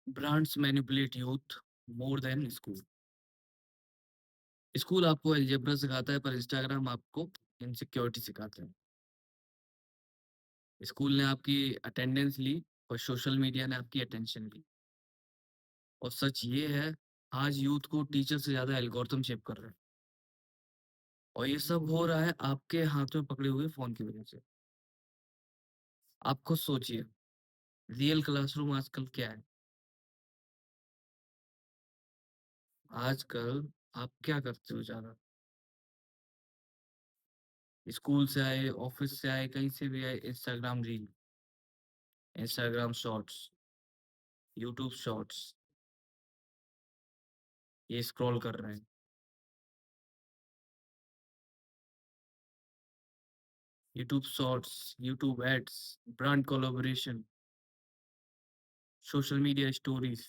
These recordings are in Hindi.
Brands manipulate youth more than school. School आपको अलजेब्रा सिखाता है पर इंस्टाग्राम आपको इनसिक्योरिटी सिखाता है। स्कूल ने आपकी अटेंडेंस ली और सोशल मीडिया ने आपकी अटेंशन ली। और सच ये है, आज यूथ को टीचर से ज़्यादा एल्गोरिथम शेप कर रहे हैं। और ये सब हो रहा है आपके हाथ में पकड़े हुए फ़ोन की वजह से। आप खुद सोचिए, रियल क्लासरूम आजकल क्या है? आजकल आप क्या करते हो ज़्यादा? स्कूल से आए, ऑफ़िस से आए, कहीं से भी आए, Instagram reel, Instagram shorts, YouTube shorts, ये स्क्रॉल कर रहे हैं। YouTube shorts, YouTube ads, brand collaboration, social media stories.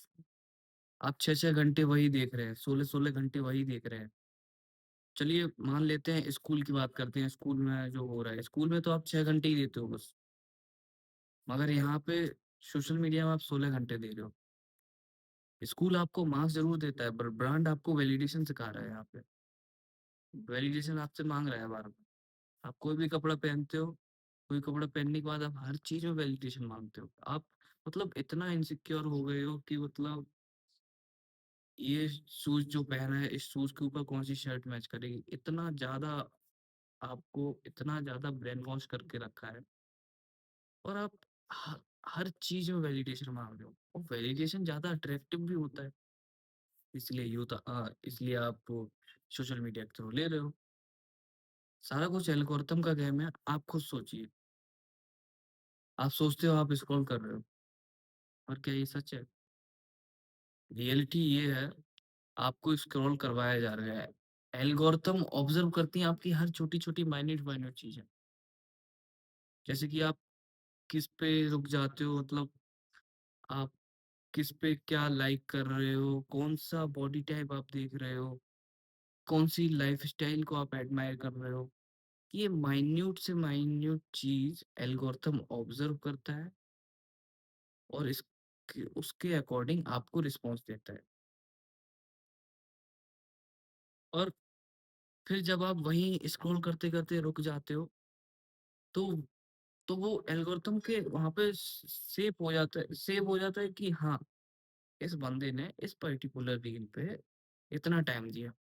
आप 6-6 घंटे वही देख रहे हैं, 16-16 घंटे वही देख रहे हैं। चलिए मान लेते हैं स्कूल की बात करते हैं, स्कूल में जो हो रहा है, स्कूल में तो आप 6 घंटे ही देते हो बस, मगर यहाँ पे सोशल मीडिया में आप 16 घंटे दे रहे हो। स्कूल आपको मार्क्स ज़रूर देता है, पर ब्रांड आपको वैलिडेशन सिखा रहा है यहाँ पे। वैलिडेशन आपसे माँग रहा है बार-बार। आप कोई भी कपड़ा पहनते हो, कोई कपड़ा पहनने के बाद आप हर चीज़ में वैलिडेशन माँगते हो। आप मतलब इतना इनसिक्योर हो गए हो कि मतलब ये शूज़ जो पहना है, इस शूज़ के ऊपर कौन-सी शर्ट मैच करेगी। इतना ज़्यादा आपको इतना ज़्यादा ब्रेन वॉश करके रखा है और आप ह हर चीज़ में वैलिडेशन माँग रहे हो और वैलिडेशन ज़्यादा अट्रैक्टिव भी होता है। इसलिए आप सोशल मीडिया के थ्रू ले रहे हो। सारा कुछ एल्गोरिथम का गेम है, आप खुद सोचिए। आप सोचते हो आप स्क्रॉल कर रहे हो, और क्या ये सच है? रियलिटी ये है, आपको स्क्रॉल करवाया जा रहा है। एल्गोरिथम ऑब्ज़र्व करती हैं आपकी हर छोटी-छोटी माइन्यूट-माइन्यूट चीज़ें। जैसे कि आप किस पे रुक जाते हो, मतलब आप किस पे क्या लाइक कर रहे हो, कौन-सा बॉडी टाइप आप देख रहे हो, कौन-सी लाइफ़स्टाइल को आप एडमायर कर रहे हो। ये माइन्यूट से माइन्यूट चीज़ एल्गोरिथम ऑब्ज़र्व करता है और इसके उसके अकॉर्डिंग आपको रिस्पॉन्स देता है। और फिर जब आप वहीं स्क्रॉल करते-करते रुक जाते हो, तो तो वो एल्गोरिथम के वहाँ पे सेव हो जाता है कि हाँ, इस बंदे ने इस पर्टिकुलर रील पे इतना टाइम दिया,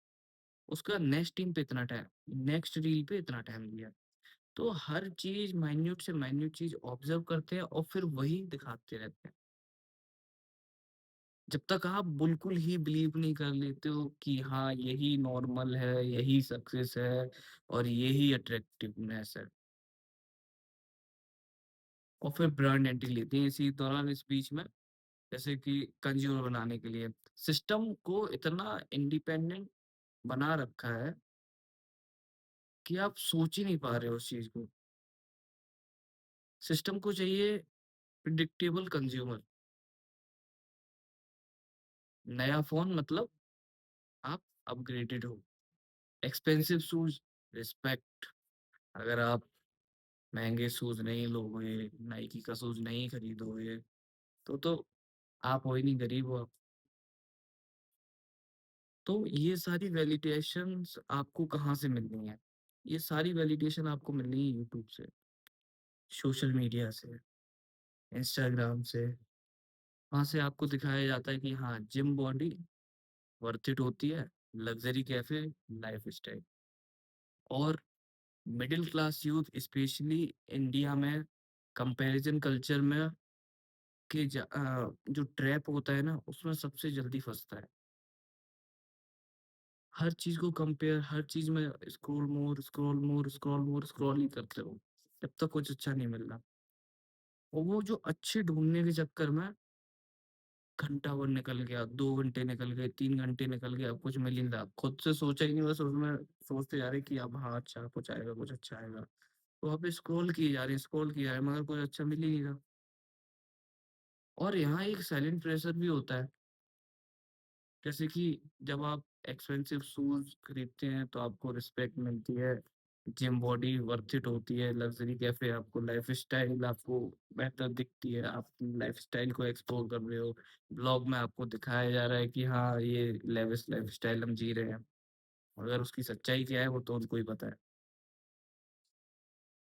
उसका नेक्स्ट रील पे इतना टाइम दिया। तो हर चीज़ माइन्यूट से माइन्यूट चीज़ ऑब्ज़र्व करते हैं और फिर वही दिखाते रहते हैं। जब तक आप बिल्कुल ही बिलीव नहीं कर लेते हो कि हाँ, यही नॉर्मल है, यही सक्सेस है और यही अट्रैक्टिवनेस है। और फिर ब्रांड एंट्री लेती हैं इसी दौरान इस बीच में, जैसे कि कंज्यूमर बनाने के लिए। सिस्टम को इतना इंडिपेंडेंट बना रखा है कि आप सोच ही नहीं पा रहे हो उस चीज़ को। सिस्टम को चाहिए प्रेडिक्टेबल कंज्यूमर। नया फ़ोन मतलब आप अपग्रेडेड हो। Expensive shoes, respect. अगर आप महँगे शूज़ नहीं लोगे, नाइकी का शूज़ नहीं खरीदोगे, तो आप हो ही नहीं, गरीब हो आप। तो ये सारी वैलिडेशंस आपको कहाँ से मिल रही हैं? ये सारी वैलिडेशन आपको मिल रही है यूट्यूब से, सोशल मीडिया से, इंस्टाग्राम से। वहाँ से आपको दिखाया जाता है कि हाँ, जिम बॉडी वर्थ इट होती है, लग्ज़री कैफ़े, लाइफ़स्टाइल। और middle class youth specially India में कंपैरिज़न कल्चर में जो ट्रैप होता है ना, उसमें सबसे जल्दी फँसता है। हर चीज़ को कंपेयर, हर चीज़ में स्क्रॉल मोर, स्क्रॉल मोर, स्क्रॉल मोर, स्क्रॉल ही करते रहो, जब तक कुछ अच्छा नहीं मिल रहा। और वो जो अच्छे ढूँढने के चक्कर में घंटा भर निकल गया, 2 घंटे निकल गए, 3 घंटे निकल गए, अब कुछ मिल ही नहीं रहा। खुद से सोचा ही नहीं, बस उसमें सोचते जा रहे हैं कि अब हाँ, अच्छा कुछ आएगा, कुछ अच्छा आएगा। तो वहाँ पे स्क्रॉल किए जा रहे हैं, स्क्रॉल किए जा रहे हैं, मगर कुछ अच्छा मिल ही नहीं रहा। और यहाँ एक साइलेंट प्रेशर भी होता है, जैसे कि जब आप एक्सपेंसिव शूज़ खरीदते हैं, तो आपको रिस्पेक्ट मिलती है। जिम बॉडी वर्थ इट होती है, लग्ज़री कैफ़े आपको लाइफ़स्टाइल आपको बेहतर दिखती है, आप लाइफ़स्टाइल को एक्सप्लोर कर रहे हो। ब्लॉग में आपको दिखाया जा रहा है कि हाँ, ये लेविश लाइफ़स्टाइल हम जी रहे हैं। मगर उसकी सच्चाई क्या है वो तो उनको ही पता है।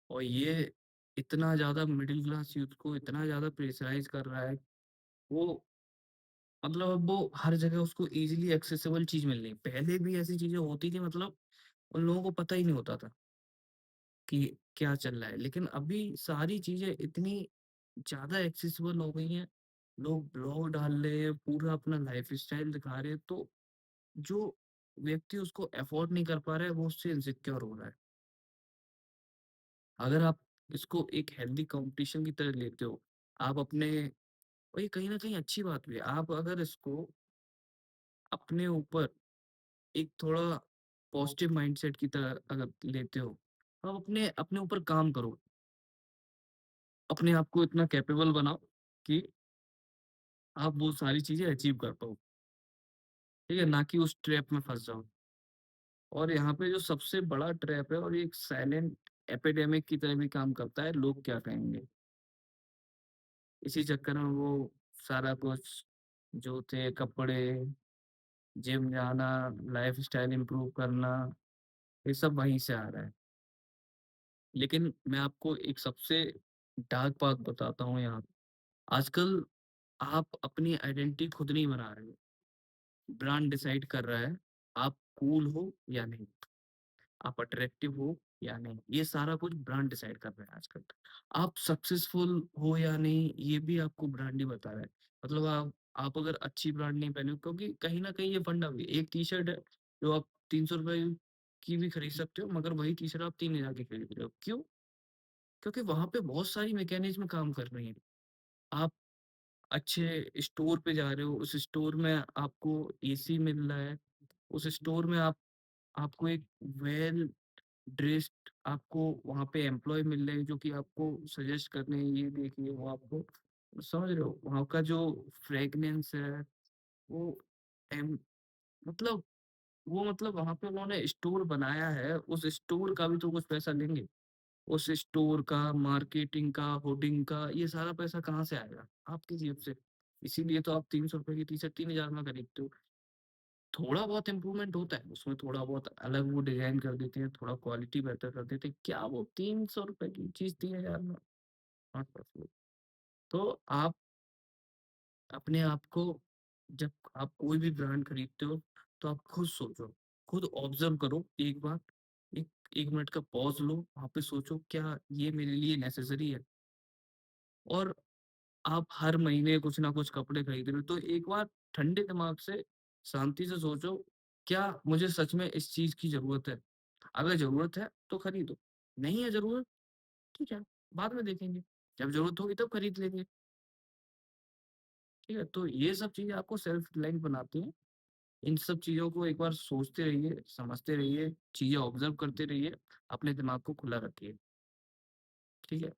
और ये इतना ज़्यादा मिडल क्लास यूथ को इतना ज़्यादा प्रेशराइज़ कर रहा है, वो मतलब अब वो हर जगह उसको ईज़िली एक्सेसिबल चीज़ मिल रही है। पहले भी ऐसी चीज़ें होती थी मतलब उन लोगों को पता ही नहीं होता था कि क्या चल रहा है। लेकिन अभी सारी चीज़ें इतनी ज़्यादा एक्सेसिबल हो गई हैं, लोग ब्लॉग डाल रहे हैं, पूरा अपना लाइफ़स्टाइल दिखा रहे हैं, तो जो व्यक्ति उसको अफ़ोर्ड नहीं कर पा रहा है, वो उससे इनसिक्योर हो रहा है। अगर आप इसको एक हेल्दी कॉम्पिटिशन की तरह लेते हो, आप अपने और ये कहीं न कहीं अच्छी बात भी है। आप अगर इसको अपने ऊपर एक थोड़ा पॉजिटिव माइंडसेट की तरह अगर लेते हो, आप अपने अपने ऊपर काम करो। अपने आप को इतना कैपेबल बनाओ कि आप वो सारी चीज़ें अचीव कर पाओ, ठीक है? ना कि उस ट्रैप में फँस जाओ। और यहाँ पे जो सबसे बड़ा ट्रैप है और ये एक साइलेंट एपिडेमिक की तरह भी काम करता है, लोग क्या कहेंगे? इसी चक्कर में वो सारा कुछ जूते, कपड़े, जिम जाना, लाइफ़स्टाइल इम्प्रूव करना, ये सब वहीं से आ रहा है। लेकिन मैं आपको एक सबसे डार्क बात बताता हूँ यहाँ। आजकल आप अपनी आइडेंटिटी खुद नहीं बना रहे हो। ब्रांड डिसाइड कर रहा है, आप कूल हो या नहीं, आप अट्रैक्टिव हो या नहीं, ये सारा कुछ ब्रांड डिसाइड कर रहा है आजकल। आप सक्सेसफुल हो या नहीं, ये भी आपको ब्रांड ही बता रहा है। मतलब आप अगर अच्छी ब्रांड नहीं पहने हो क्योंकि कहीं न कहीं ये फंडा भी है। एक टी-शर्ट है, जो आप ₹300 की भी खरीद सकते हो, मगर वही टी-शर्ट आप 3000 की खरीद रहे हो। क्यों? क्योंकि वहाँ पे बहुत सारी मैकेनिज़्म काम कर रही हैं। आप अच्छे स्टोर पे जा रहे हो, उस स्टोर में आपको एसी मिल रहा है, उस स्टोर में आपको एक वेल ड्रेस्ड आपको वहाँ पे एम्प्लॉयी मिल रहे हैं जो कि आपको सजेस्ट कर रहे हैं, ये देखिए, वो आपको समझ रहे हो? वहाँ का जो फ्रेग्रेंस है, वो एम मतलब मतलब वहाँ पे उन्होंने स्टोर बनाया है, उस स्टोर का भी तो कुछ पैसा लेंगे। उस स्टोर का, मार्केटिंग का, होर्डिंग का, ये सारा पैसा कहाँ से आएगा? आपकी जेब से। इसीलिए तो आप ₹300 की टी-शर्ट 3000 में खरीदते हो। थोड़ा बहुत इम्प्रूवमेंट होता है, उसमें थोड़ा बहुत अलग वो डिज़ाइन कर देते हैं, थोड़ा क्वालिटी बेहतर कर देते हैं। क्या वो ₹300 की चीज़ 3000 में? Not possible. तो आप अपने आप को जब आप कोई भी ब्रांड खरीदते हो, तो आप खुद सोचो, खुद ऑब्ज़र्व करो एक बार, एक 1 मिनट का पॉज़ लो, वहाँ पे सोचो क्या ये मेरे लिए नेसेसरी है? और आप हर महीने कुछ ना कुछ कपड़े खरीद रहे हो, तो एक बार ठंडे दिमाग से शांति से सोचो, क्या मुझे सच में इस चीज़ की ज़रूरत है? अगर ज़रूरत है, तो खरीदो, नहीं है ज़रूरत, ठीक है, बाद में देखेंगे, जब ज़रूरत होगी तब खरीद लेंगे, ठीक है? तो ये सब चीज़ें आपको सेल्फ रिलायंट बनाती हैं। इन सब चीज़ों को एक बार सोचते रहिए, समझते रहिए, चीज़ें ऑब्ज़र्व करते रहिए, अपने दिमाग को खुला रखिए, ठीक है?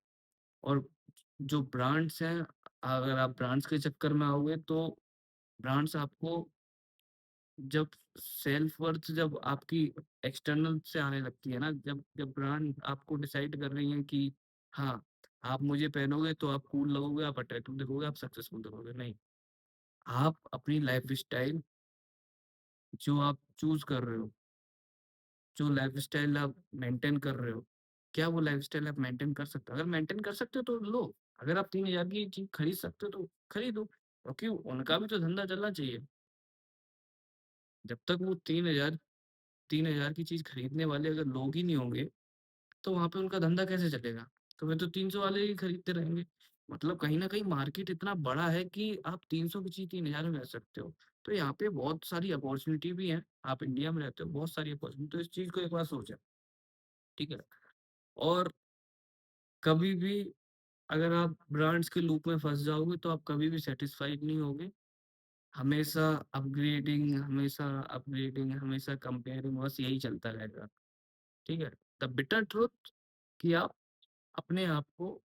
और जो ब्रांड्स हैं, अगर आप ब्रांड्स के चक्कर में आओगे तो ब्रांड्स आपको जब सेल्फ वर्थ जब आपकी एक्सटर्नल से आने लगती है ना, जब जब ब्रांड आपको डिसाइड कर रही है कि हाँ, आप मुझे पहनोगे तो आप कूल लगोगे, आप अट्रैक्टिव दिखोगे, आप सक्सेसफुल दिखोगे। नहीं, आप अपनी लाइफ़स्टाइल जो आप चूज़ कर रहे हो, जो लाइफ़स्टाइल आप मेंटेन कर रहे हो, क्या वो लाइफ़स्टाइल आप मेंटेन कर सकते हो? अगर मेंटेन कर सकते हो तो लो, अगर आप 3000 की चीज़ खरीद सकते हो तो खरीदो, क्योंकि उनका भी तो धंधा चलना चाहिए। जब तक वो 3000 की चीज़ खरीदने वाले अगर लोग ही नहीं होंगे, तो वहाँ पे उनका धंधा कैसे चलेगा? तो वे तो 300 वाले ही खरीदते रहेंगे। मतलब कहीं न कहीं मार्केट इतना बड़ा है कि आप 300 की चीज़ 3000 में बेच सकते हो। तो यहाँ पे बहुत सारी अपॉर्च्युनिटी भी हैं। आप इंडिया में रहते हो, बहुत सारी अपॉर्च्युनिटी तो इस चीज़ को एक बार सोचें, ठीक है? और कभी भी अगर आप ब्रांड्स के लूप में फँस जाओगे, तो आप कभी भी सैटिस्फाइड नहीं होगे। हमेशा अपग्रेडिंग, हमेशा कंपेयरिंग बस यही चलता रहेगा, ठीक है? द बिटर ट्रुथ कि आप अपने आप को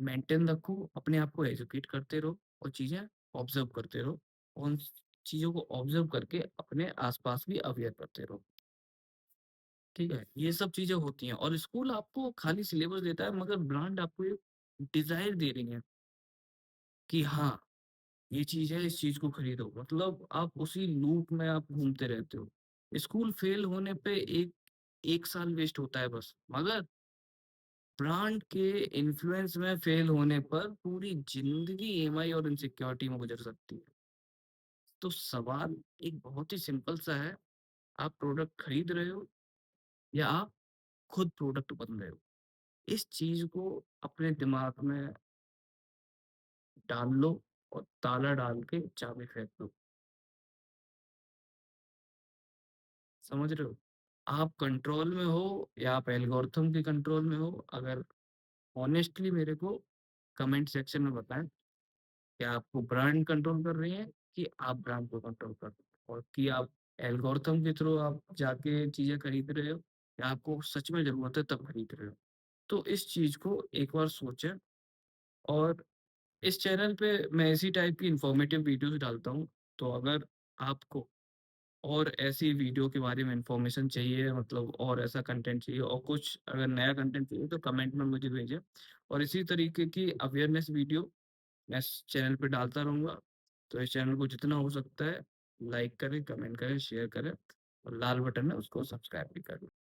मेंटेन रखो, अपने आप को एजुकेट करते रहो और चीज़ें ऑब्ज़र्व करते रहो। उन चीज़ों को ऑब्ज़र्व करके अपने आस-पास भी अवेयर करते रहो। ठीक है? ये सब चीज़ें होती हैं और स्कूल आपको खाली सिलेबस देता है मगर ब्रांड आपको एक डिज़ायर दे रही है कि हाँ, ये चीज़ है, इस चीज़ को खरीदो। मतलब आप उसी लूप में आप घूमते रहते हो। स्कूल फेल होने पे 1 साल वेस्ट होता है बस, मगर ब्रांड के इन्फ्लुएंस में फेल होने पर पूरी ज़िंदगी ईएमआई और इनसिक्योरिटी में गुज़र सकती है। तो सवाल एक बहुत ही सिंपल सा है, आप प्रोडक्ट खरीद रहे हो या आप खुद प्रोडक्ट बन रहे हो? इस चीज़ को अपने दिमाग में डाल लो और ताला डाल के चाबी फेंक दो। समझ रहे हो? आप कंट्रोल में हो या आप एल्गोरिथम के कंट्रोल में हो, अगर हॉनेस्टली मेरे को कमेंट सेक्शन में बताएँ कि आपको ब्रांड कंट्रोल कर रही है कि आप ब्रांड को कंट्रोल कर रहे हो और कि आप एल्गोरिथम के थ्रू आप जाके चीज़ें खरीद रहे हो या आपको सच में ज़रूरत है तब खरीद रहे हो। तो इस चीज़ को एक बार सोचें और इस चैनल पे मैं इसी टाइप की इन्फॉर्मेटिव वीडियोज़ डालता हूँ। तो अगर आपको और ऐसी वीडियो के बारे में इन्फॉर्मेशन चाहिए मतलब और ऐसा कंटेंट चाहिए और कुछ अगर नया कंटेंट चाहिए तो कमेंट में मुझे भेजें। और इसी तरीके की अवेयरनेस वीडियो मैं इस चैनल पे डालता रहूँगा। तो इस चैनल को जितना हो सकता है लाइक करें, कमेंट करें, शेयर करें और लाल बटन है उसको सब्सक्राइब भी करें।